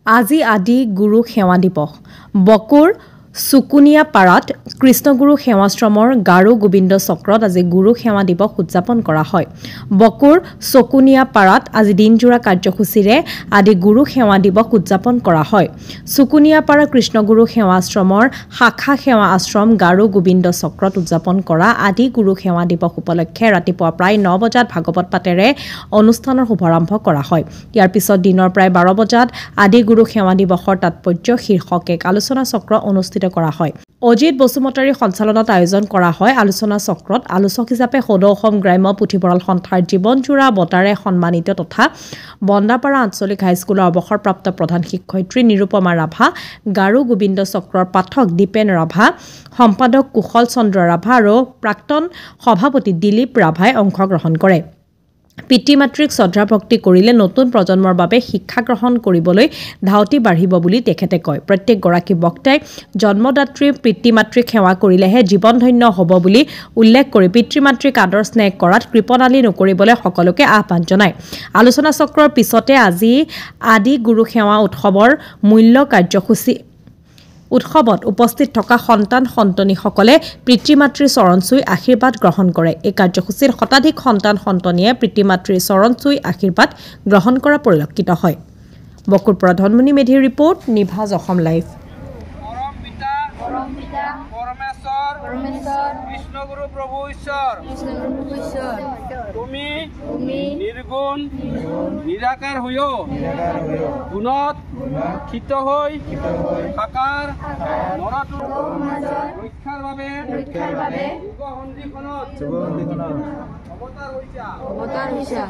আজি আদি গুৰু সেৱা দিৱস বকুৰ সুকুনিয়া পাৰাত কৃষ্ণগুৰু সেৱাশ্ৰমৰ গাৰো গোবিন্দ চক্ৰত আজি গুৰু সেৱা দিৱস উদযাপন কৰা হয়। বকুৰ সুকুনিয়া পাৰাত আজি দিনজোৰা কাৰ্যসূচীৰে আদি গুৰু সেৱা দিৱস উদযাপন কৰা হয়। সুকুনিয়া পাৰা কৃষ্ণগুৰু সেৱাশ্ৰমৰ শাখা সেৱা আশ্ৰম গাৰো গোবিন্দ চক্ৰত উদযাপন কৰা আদি গুৰু সেৱা দিৱস উপলক্ষে ৰাতিপুৱা প্ৰায় 9 বজাত ভাগৱত পাতেৰে অনুষ্ঠানৰ শুভাৰম্ভ কৰা হয়। ইয়াৰ পিছত দিনৰ প্ৰায় 12 বজাত আদি গুৰু সেৱা দিৱসৰ তাৎপৰ্য শীৰ্ষক এক আলোচনা চক্ৰ অনুষ্ঠিত কৰা হয়। অজিত বসুমতাৰী সঞ্চালনত আয়োজন কৰা হয়। আলোচনা চক্ৰত আলোচক হিচাপে সদৌ অসম গ্ৰাম্য পুথিভঁৰাল সন্থাৰ জীৱনজোৰা বঁটাৰে সন্মানিত তথা বন্দাপাৰা আঞ্চলিক হাইস্কুলৰ অৱসৰপ্ৰাপ্ত প্ৰধান শিক্ষয়িত্ৰী নিৰুপমা ৰাভা, গাৰো গোবিন্দ চক্ৰৰ পাঠক দীপেন ৰাভা, সম্পাদক কুশল চন্দ্ৰ ৰাভা আৰু প্ৰাক্তন সভাপতি দিলীপ ৰাভাই অংশগ্ৰহণ কৰে। পিতৃ-মাতৃক শ্ৰদ্ধা ভক্তি কৰিলে নতুন প্ৰজন্মৰ বাবে শিক্ষা গ্ৰহণ কৰিবলৈ ধাউতি বাঢ়িব বুলি তেখেতে কয়। প্ৰত্যেকগৰাকী বক্তাই জন্মদাত্ৰী পিতৃ-মাতৃক সেৱা কৰিলেহে জীৱন ধন্য হ'ব বুলি উল্লেখ কৰি পিতৃ-মাতৃক আদৰ স্নেহ কৰাত কৃপণালি নকৰিবলৈ সকলোকে আহ্বান জনায়। আলোচনা চক্ৰৰ পিছতে আজি আদি গুৰু সেৱা উৎসৱৰ মূল্য কাৰ্যসূচী উৎসৱত উপস্থিত থকা সন্তান সন্তনীসকলে পিতৃ-মাতৃৰ চৰণ চুই আশীৰ্বাদ গ্ৰহণ কৰে। এই কাৰ্যসূচীত শতাধিক সন্তান সন্তনীয়ে পিতৃ-মাতৃৰ চৰণ চুই আশীৰ্বাদ গ্ৰহণ কৰা পৰিলক্ষিত হয়। বকুৰ পৰা ধনমণি মেধিৰ ৰিপৰ্ট, নিভাজ অসম লাইভ। কৃষ্ণগুৰু প্ৰভু ঈশ্বৰ তুমি নিৰ্গুণ নিৰাকাৰ হৈও গুণত ক্ষিত হৈ থাকাৰ নৰাটো ৰক্ষাৰ বাবে যুগ সন্ধিখনত অৱতাৰ হৈছা।